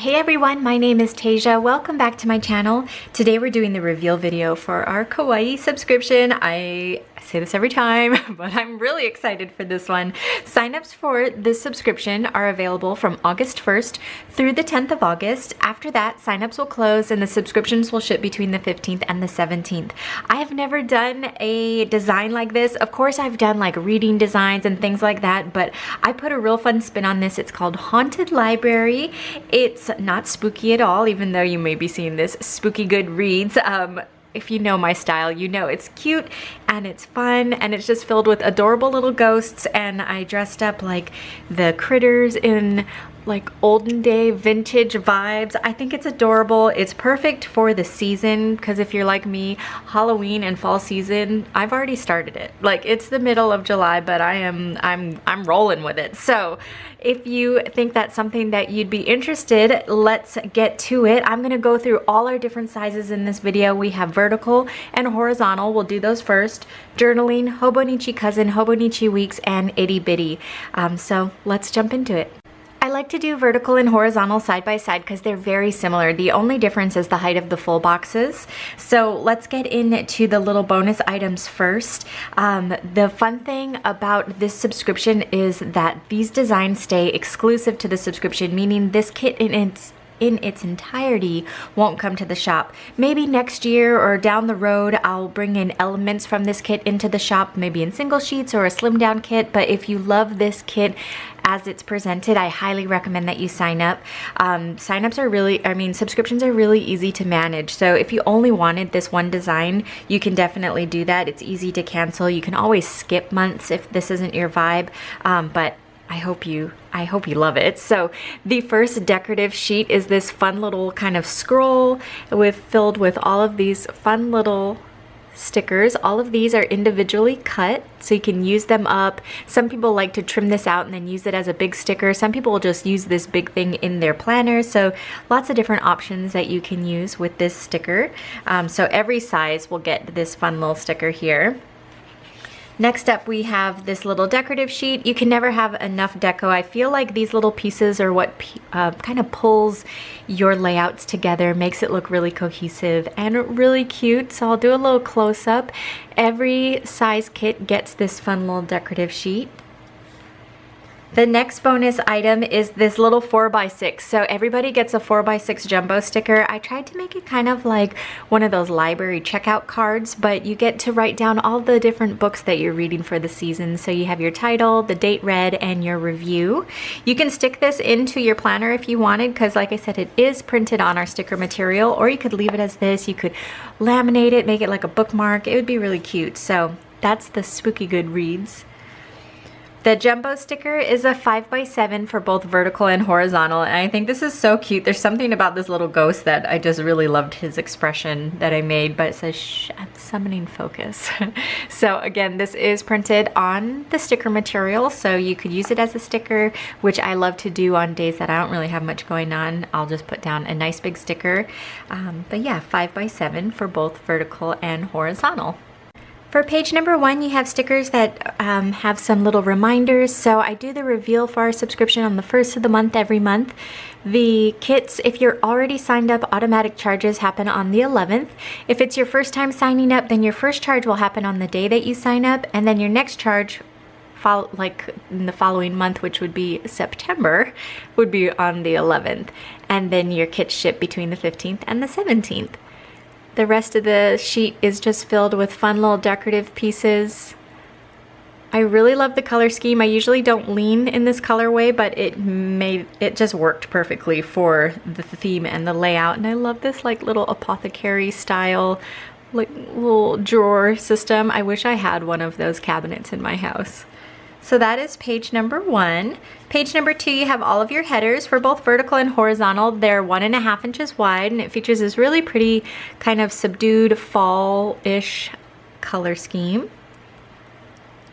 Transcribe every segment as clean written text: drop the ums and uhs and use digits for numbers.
Hey everyone, my name is Tasia. Welcome back to my channel. Today we're doing the reveal video for our Kawaii subscription. I say this every time, but I'm really excited for this one. Signups for this subscription are available from August 1st through the 10th of August. After that, signups will close and the subscriptions will ship between the 15th and the 17th. I have never done a design like this. Of course, I've done like reading designs and things like that, but I put a real fun spin on this. It's called Haunted Library. It's not spooky at all, even though you may be seeing this spooky good reads. If you know my style, you know it's cute and it's fun and it's just filled with adorable little ghosts, and I dressed up like the critters in like olden day vintage vibes. I think it's adorable. It's perfect for the season because if you're like me, Halloween and fall season, I've already started it. Like it's the middle of July, but I'm rolling with it. So if you think that's something that you'd be interested, let's get to it. I'm gonna go through all our different sizes in this video. We have vertical and horizontal. We'll do those first. Journaling, Hobonichi Cousin, Hobonichi Weeks, and Itty Bitty. So let's jump into it. I like to do vertical and horizontal side by side because they're very similar. The only difference is the height of the full boxes. So let's get into the little bonus items first. The fun thing about this subscription is that these designs stay exclusive to the subscription, meaning this kit in its entirety won't come to the shop. Maybe next year or down the road I'll bring in elements from this kit into the shop, maybe in single sheets or a slim down kit, but if you love this kit as it's presented, I highly recommend that you sign up. Signups are really, subscriptions are really easy to manage. So if you only wanted this one design, you can definitely do that. It's easy to cancel. You can always skip months if this isn't your vibe, but I hope you love it. So the first decorative sheet is this fun little kind of scroll filled with all of these fun little stickers. All of these are individually cut, so you can use them up. Some people like to trim this out and then use it as a big sticker. Some people will just use this big thing in their planner. So lots of different options that you can use with this sticker. So every size will get this fun little sticker here. Next up, we have this little decorative sheet. You can never have enough deco. I feel like these little pieces are what kind of pulls your layouts together, makes it look really cohesive and really cute. So I'll do a little close-up. Every size kit gets this fun little decorative sheet. The next bonus item is this little 4x6. So everybody gets a 4x6 jumbo sticker. I tried to make it kind of like one of those library checkout cards, but you get to write down all the different books that you're reading for the season. So you have your title, the date read, and your review. You can stick this into your planner if you wanted, because like I said, it is printed on our sticker material, or you could leave it as this. You could laminate it, make it like a bookmark. It would be really cute. So that's the spooky good reads. The jumbo sticker is a 5x7 for both vertical and horizontal, and I think this is so cute. There's something about this little ghost that I just really loved his expression that I made, but it says, "Shh, I'm summoning focus." So again, this is printed on the sticker material, so you could use it as a sticker, which I love to do on days that I don't really have much going on. I'll just put down a nice big sticker. But yeah, 5x7 for both vertical and horizontal. For page number 1, you have stickers that have some little reminders. So I do the reveal for our subscription on the 1st of the month every month. The kits, if you're already signed up, automatic charges happen on the 11th. If it's your first time signing up, then your first charge will happen on the day that you sign up, and then your next charge, like in the following month, which would be September, would be on the 11th. And then your kits ship between the 15th and the 17th. The rest of the sheet is just filled with fun little decorative pieces. I really love the color scheme. I usually don't lean in this colorway, but it just worked perfectly for the theme and the layout. And I love this like little apothecary style, like little drawer system. I wish I had one of those cabinets in my house. So that is page number 1. Page number 2, you have all of your headers for both vertical and horizontal. They're 1.5 inches wide, and it features this really pretty kind of subdued fall-ish color scheme.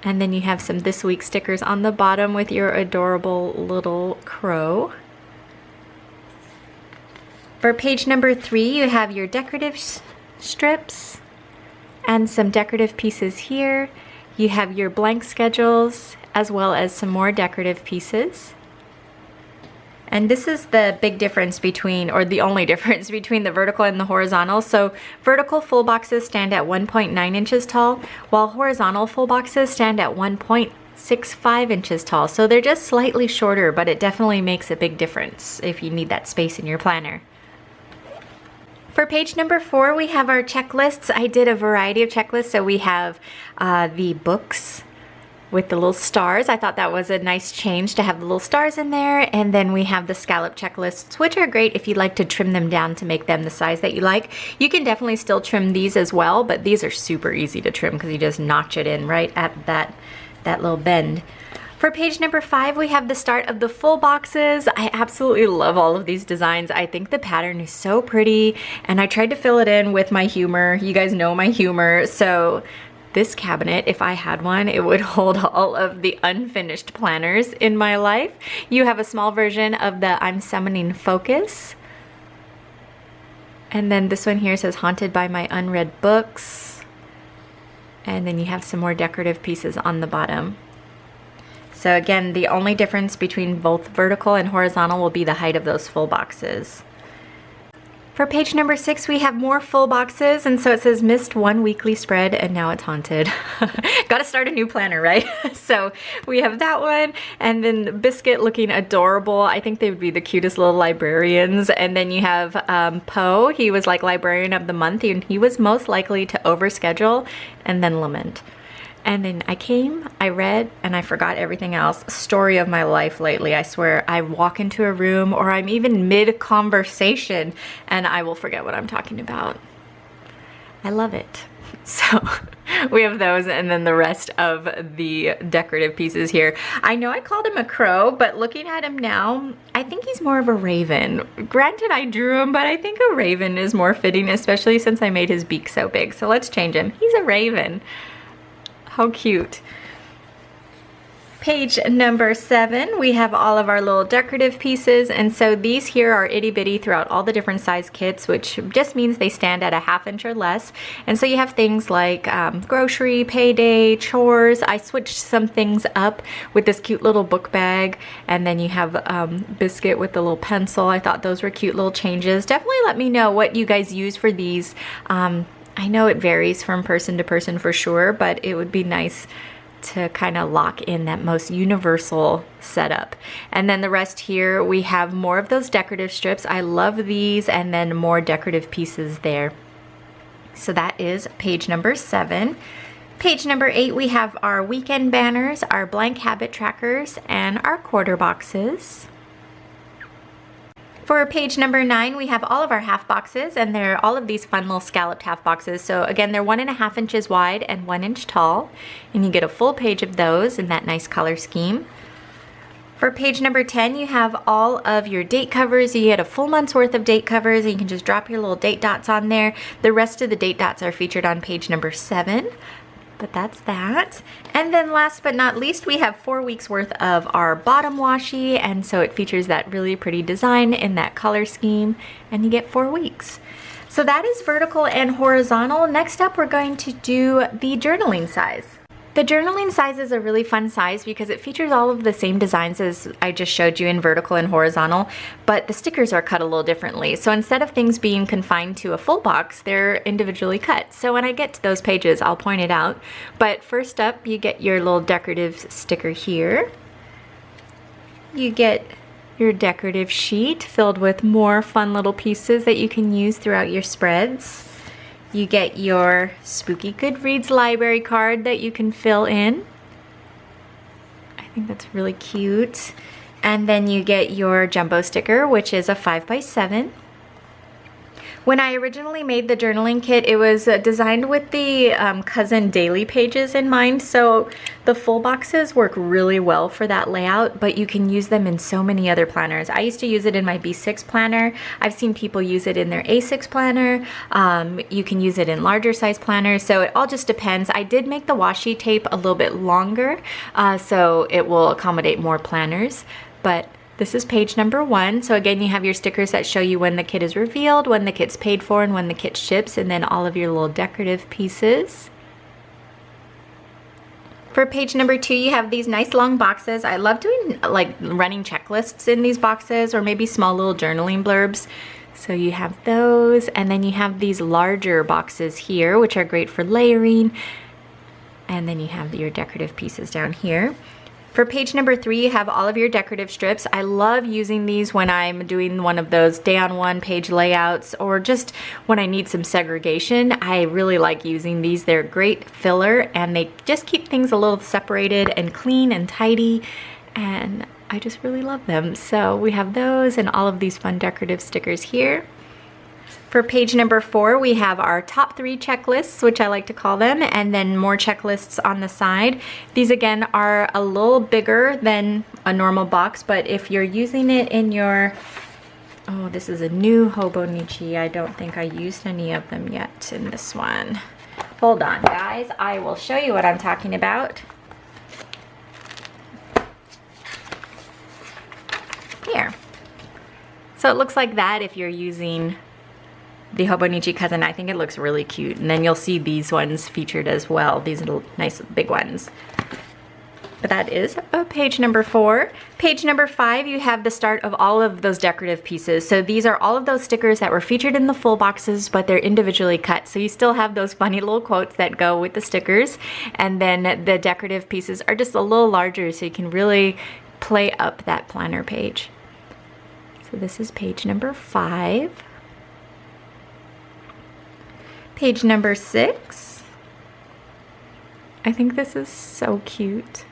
And then you have some This Week stickers on the bottom with your adorable little crow. For page number 3, you have your decorative strips and some decorative pieces here. You have your blank schedules as well as some more decorative pieces. And this is the big difference between, or the only difference between the vertical and the horizontal. So vertical full boxes stand at 1.9 inches tall, while horizontal full boxes stand at 1.65 inches tall. So they're just slightly shorter, but it definitely makes a big difference if you need that space in your planner. For page number 4, we have our checklists. I did a variety of checklists. So we have the books with the little stars. I thought that was a nice change to have the little stars in there. And then we have the scallop checklists, which are great if you'd like to trim them down to make them the size that you like. You can definitely still trim these as well, but these are super easy to trim because you just notch it in right at that little bend. For page number 5, we have the start of the full boxes. I absolutely love all of these designs. I think the pattern is so pretty, and I tried to fill it in with my humor. You guys know my humor, so this cabinet, if I had one, it would hold all of the unfinished planners in my life. You have a small version of the I'm Summoning Focus. And then this one here says Haunted by My Unread Books. And then you have some more decorative pieces on the bottom. So again, the only difference between both vertical and horizontal will be the height of those full boxes. For page number 6, we have more full boxes, and so it says missed one weekly spread and now it's haunted. Gotta start a new planner, right? So we have that one, and then Biscuit looking adorable. I think they would be the cutest little librarians. And then you have Poe. He was like librarian of the month, and he was most likely to overschedule and then lament. And then I read, and I forgot everything else. Story of my life lately. I swear, I walk into a room or I'm even mid-conversation and I will forget what I'm talking about. I love it. So we have those, and then the rest of the decorative pieces here. I know I called him a crow, but looking at him now, I think he's more of a raven. Granted, I drew him, but I think a raven is more fitting, especially since I made his beak so big. So let's change him. He's a raven. How cute. Page number 7, we have all of our little decorative pieces, and so these here are itty bitty throughout all the different size kits, which just means they stand at a 1/2 inch or less. And so you have things like grocery, payday, chores. I switched some things up with this cute little book bag, and then you have Biscuit with the little pencil. I thought those were cute little changes. Definitely let me know what you guys use for these. I know it varies from person to person for sure, but it would be nice to kind of lock in that most universal setup. And then the rest here, we have more of those decorative strips. I love these, and then more decorative pieces there. So that is page number 7. Page number 8, we have our weekend banners, our blank habit trackers, and our quarter boxes. For page number 9, we have all of our half boxes, and they're all of these fun little scalloped half boxes. So again, they're 1.5 inches wide and 1 inch tall, and you get a full page of those in that nice color scheme. For page number 10, you have all of your date covers. You get a full month's worth of date covers, and you can just drop your little date dots on there. The rest of the date dots are featured on page number 7. But that's that. And then last but not least, we have 4 weeks worth of our bottom washi, and so it features that really pretty design in that color scheme, and you get 4 weeks. So that is vertical and horizontal. Next up, we're going to do the journaling size. The journaling size is a really fun size because it features all of the same designs as I just showed you in vertical and horizontal, but the stickers are cut a little differently. So instead of things being confined to a full box, they're individually cut. So when I get to those pages, I'll point it out. But first up, you get your little decorative sticker here. You get your decorative sheet filled with more fun little pieces that you can use throughout your spreads. You get your Spooky Goodreads library card that you can fill in. I think that's really cute. And then you get your jumbo sticker, which is a 5x7. When I originally made the journaling kit, it was designed with the cousin daily pages in mind, so the full boxes work really well for that layout, but you can use them in so many other planners. I used to use it in my B6 planner. I've seen people use it in their A6 planner. You can use it in larger size planners, so it all just depends. I did make the washi tape a little bit longer, so it will accommodate more planners, but this is page number 1. So again, you have your stickers that show you when the kit is revealed, when the kit's paid for, and when the kit ships, and then all of your little decorative pieces. For page number 2, you have these nice long boxes. I love doing like running checklists in these boxes, or maybe small little journaling blurbs. So you have those, and then you have these larger boxes here, which are great for layering. And then you have your decorative pieces down here. For page number 3, you have all of your decorative strips. I love using these when I'm doing one of those day on one page layouts, or just when I need some segregation. I really like using these. They're great filler, and they just keep things a little separated and clean and tidy, and I just really love them. So we have those and all of these fun decorative stickers here. For page number 4, we have our top 3 checklists, which I like to call them, and then more checklists on the side. These again are a little bigger than a normal box, but if you're using it in your, oh, this is a new Hobonichi. I don't think I used any of them yet in this one. Hold on, guys. I will show you what I'm talking about. Here. So it looks like that if you're using the Hobonichi Cousin. I think it looks really cute. And then you'll see these ones featured as well. These little nice big ones. But that is page number 4. Page number 5, you have the start of all of those decorative pieces. So these are all of those stickers that were featured in the full boxes, but they're individually cut. So you still have those funny little quotes that go with the stickers. And then the decorative pieces are just a little larger, so you can really play up that planner page. So this is page number 5. Page number 6. I think this is so cute.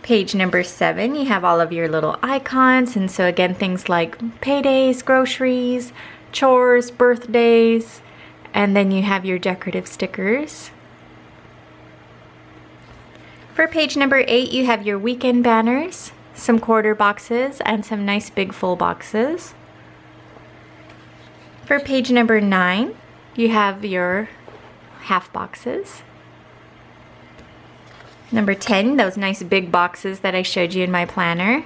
Page number 7, you have all of your little icons, and so again, things like paydays, groceries, chores, birthdays, and then you have your decorative stickers. For page number 8, you have your weekend banners, some quarter boxes, and some nice big full boxes. For page number 9, you have your half boxes. Number 10, those nice big boxes that I showed you in my planner.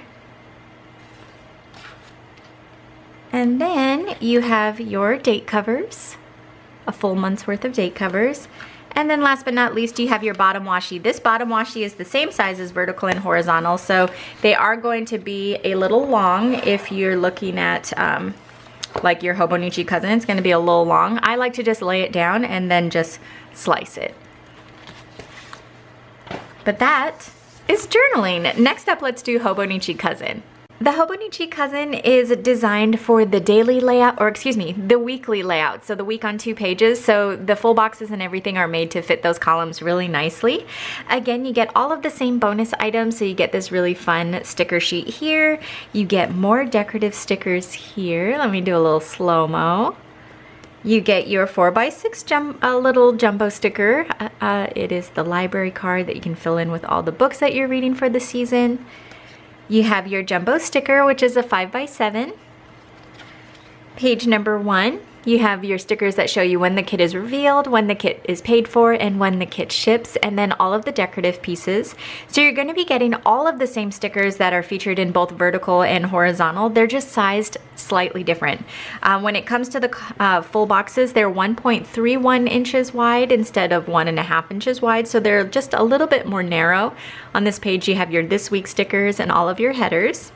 And then you have your date covers, a full month's worth of date covers. And then last but not least, you have your bottom washi. This bottom washi is the same size as vertical and horizontal, so they are going to be a little long if you're looking at like your Hobonichi Cousin. It's going to be a little long. I like to just lay it down and then just slice it. But that is journaling. Next up, let's do Hobonichi Cousin. The Hobonichi Cousin is designed for the daily layout, or excuse me, the weekly layout. So the week on 2 pages. So the full boxes and everything are made to fit those columns really nicely. Again, you get all of the same bonus items. So you get this really fun sticker sheet here. You get more decorative stickers here. Let me do a little slow-mo. You get your 4x6 little jumbo sticker. It is the library card that you can fill in with all the books that you're reading for the season. You have your jumbo sticker, which is a 5x7. Page number 1, you have your stickers that show you when the kit is revealed, when the kit is paid for, and when the kit ships, and then all of the decorative pieces. So you're going to be getting all of the same stickers that are featured in both vertical and horizontal. They're just sized slightly different. When it comes to the full boxes, they're 1.31 inches wide instead of 1.5 inches wide, so they're just a little bit more narrow. On this page, you have your this week stickers and all of your headers.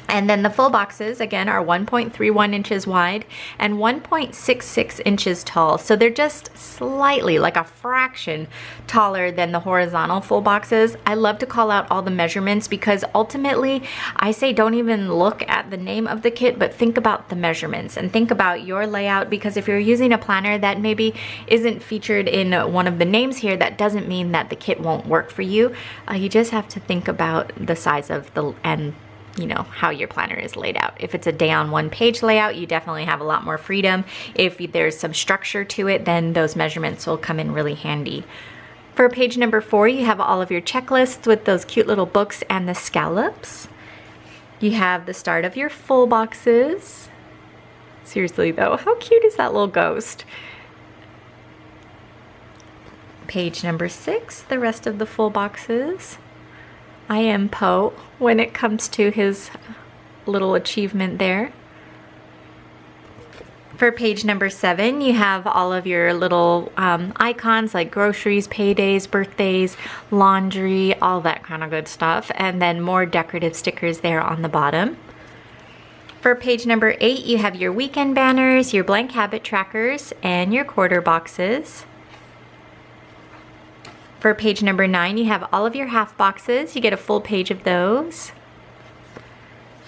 And then the full boxes, again, are 1.31 inches wide and 1.66 inches tall. So they're just slightly, like a fraction, taller than the horizontal full boxes. I love to call out all the measurements because ultimately, I say don't even look at the name of the kit, but think about the measurements and think about your layout, because if you're using a planner that maybe isn't featured in one of the names here, that doesn't mean that the kit won't work for you. You just have to think about the size of and you know, how your planner is laid out. If it's a day on 1 page layout, you definitely have a lot more freedom. If there's some structure to it, then those measurements will come in really handy. For page number 4, you have all of your checklists with those cute little books and the scallops. You have the start of your full boxes. Seriously though, how cute is that little ghost? Page number 6, the rest of the full boxes. I am Poe when it comes to his little achievement there. For page number 7, you have all of your little icons like groceries, paydays, birthdays, laundry, all that kind of good stuff, and then more decorative stickers there on the bottom. For page number 8, you have your weekend banners, your blank habit trackers, and your quarter boxes. For page number 9, you have all of your half boxes. You get a full page of those.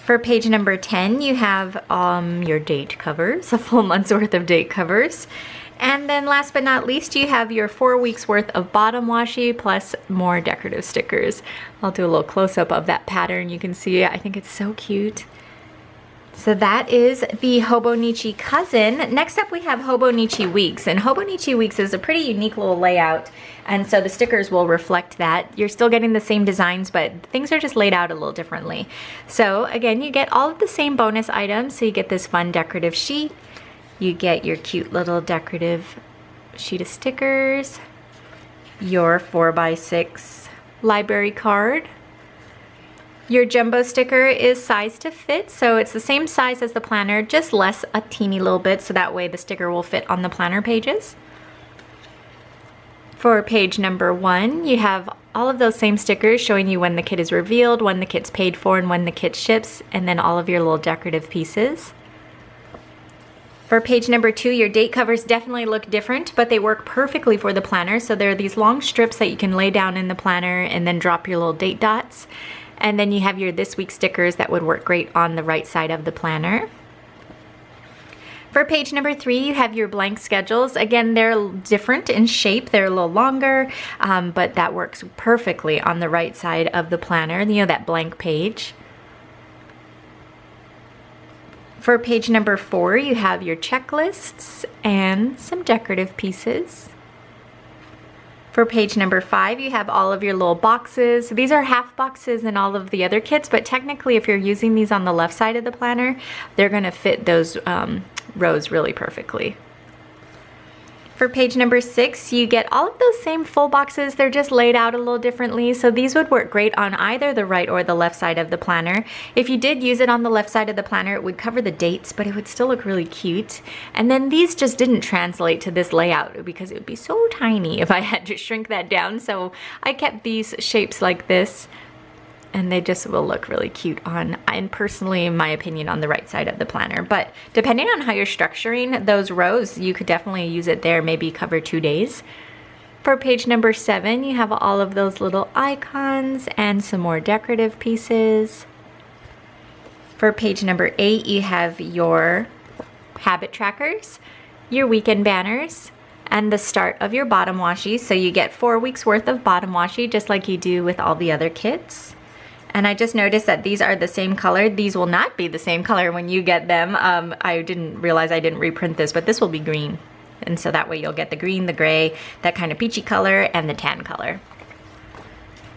For page number 10, you have your date covers, a full month's worth of date covers. And then last but not least, you have your 4 weeks worth of bottom washi plus more decorative stickers. I'll do a little close-up of that pattern. You can see it. I think it's so cute. So that is the Hobonichi cousin. Next up we have Hobonichi Weeks, and Hobonichi Weeks is a pretty unique little layout, and so the stickers will reflect that. You're still getting the same designs, but things are just laid out a little differently. So again, you get all of the same bonus items. So you get this fun decorative sheet, you get your cute little decorative sheet of stickers, your 4x6 library card. Your jumbo sticker is sized to fit, so it's the same size as the planner, just less a teeny little bit, so that way the sticker will fit on the planner pages. For page number 1, you have all of those same stickers showing you when the kit is revealed, when the kit's paid for, and when the kit ships, and then all of your little decorative pieces. For page number 2, your date covers definitely look different, but they work perfectly for the planner. So there are these long strips that you can lay down in the planner and then drop your little date dots. And then you have your this week stickers that would work great on the right side of the planner. For page number 3, you have your blank schedules. Again, they're different in shape. They're a little longer, but that works perfectly on the right side of the planner, you know, that blank page. For page number 4, you have your checklists and some decorative pieces. For page number 5, you have all of your little boxes. These are half boxes in all of the other kits, but technically if you're using these on the left side of the planner, they're gonna fit those rows really perfectly. For page number 6, you get all of those same full boxes. They're just laid out a little differently, so these would work great on either the right or the left side of the planner. If you did use it on the left side of the planner, it would cover the dates, but it would still look really cute. And then these just didn't translate to this layout because it would be so tiny if I had to shrink that down, so I kept these shapes like this, and they just will look really cute on, and personally, in my opinion, on the right side of the planner. But depending on how you're structuring those rows, you could definitely use it there, maybe cover 2 days. For page number 7, you have all of those little icons and some more decorative pieces. For page number 8, you have your habit trackers, your weekend banners, and the start of your bottom washi. So you get 4 weeks worth of bottom washi, just like you do with all the other kits. And I just noticed that these are the same color. These will not be the same color when you get them. I didn't realize I didn't reprint this, but this will be green. And so that way you'll get the green, the gray, that kind of peachy color, and the tan color.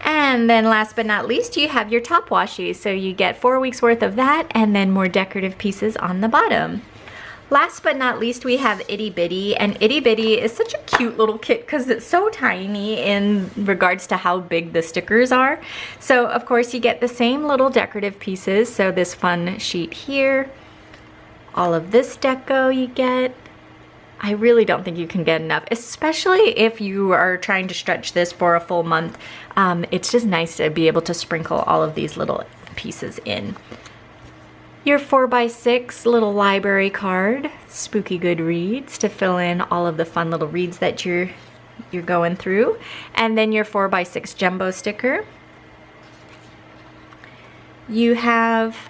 And then last but not least, you have your top washi. So you get 4 weeks worth of that, and then more decorative pieces on the bottom. Last but not least, we have Itty Bitty, and Itty Bitty is such a cute little kit because it's so tiny in regards to how big the stickers are. So of course you get the same little decorative pieces, so this fun sheet here, all of this deco you get. I really don't think you can get enough, especially if you are trying to stretch this for a full month. It's just nice to be able to sprinkle all of these little pieces in. Your 4x6 little library card, spooky good reads to fill in all of the fun little reads that you're going through, and then your 4x6 jumbo sticker. You have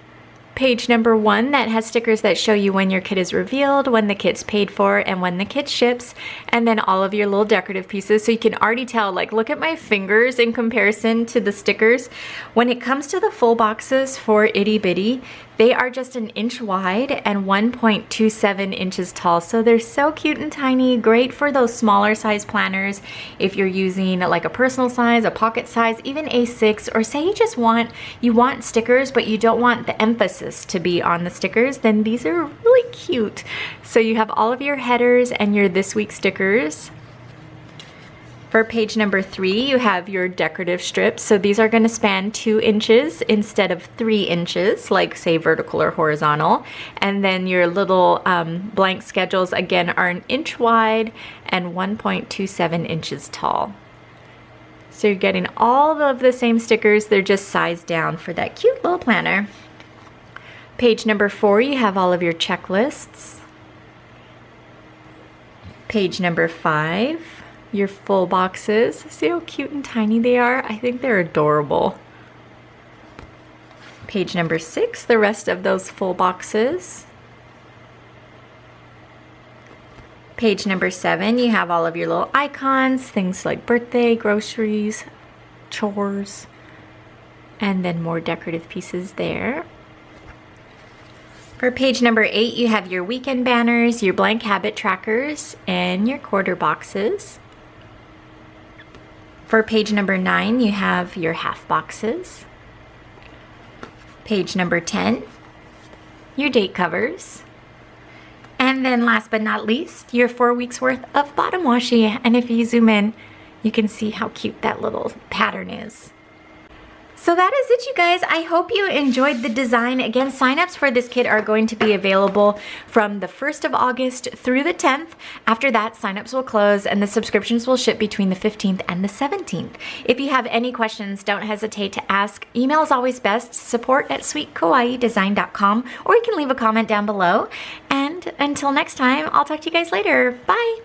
page number 1 that has stickers that show you when your kit is revealed, when the kit's paid for, and when the kit ships, and then all of your little decorative pieces. So you can already tell, like, look at my fingers in comparison to the stickers. When it comes to the full boxes for Itty Bitty, they are just 1 inch wide and 1.27 inches tall. So they're so cute and tiny, great for those smaller size planners. If you're using like a personal size, a pocket size, even A6, or say you want stickers, but you don't want the emphasis to be on the stickers, then these are really cute. So you have all of your headers and your this week stickers. For page number 3, you have your decorative strips. So these are going to span 2 inches instead of 3 inches, like say vertical or horizontal. And then your little blank schedules, again, are 1 inch wide and 1.27 inches tall. So you're getting all of the same stickers, they're just sized down for that cute little planner. Page number 4, you have all of your checklists. Page number 5, your full boxes. See how cute and tiny they are? I think they're adorable. Page number 6, the rest of those full boxes. Page number 7, you have all of your little icons, things like birthday, groceries, chores, and then more decorative pieces there. For page number 8, you have your weekend banners, your blank habit trackers, and your quarter boxes. For page number 9, you have your half boxes. Page number 10, your date covers. And then last but not least, your 4 weeks worth of bottom washi. And if you zoom in, you can see how cute that little pattern is. So that is it, you guys. I hope you enjoyed the design. Again, signups for this kit are going to be available from the 1st of August through the 10th. After that, signups will close and the subscriptions will ship between the 15th and the 17th. If you have any questions, don't hesitate to ask. Email is always best, support@sweetkawaiidesign.com, or you can leave a comment down below. And until next time, I'll talk to you guys later. Bye.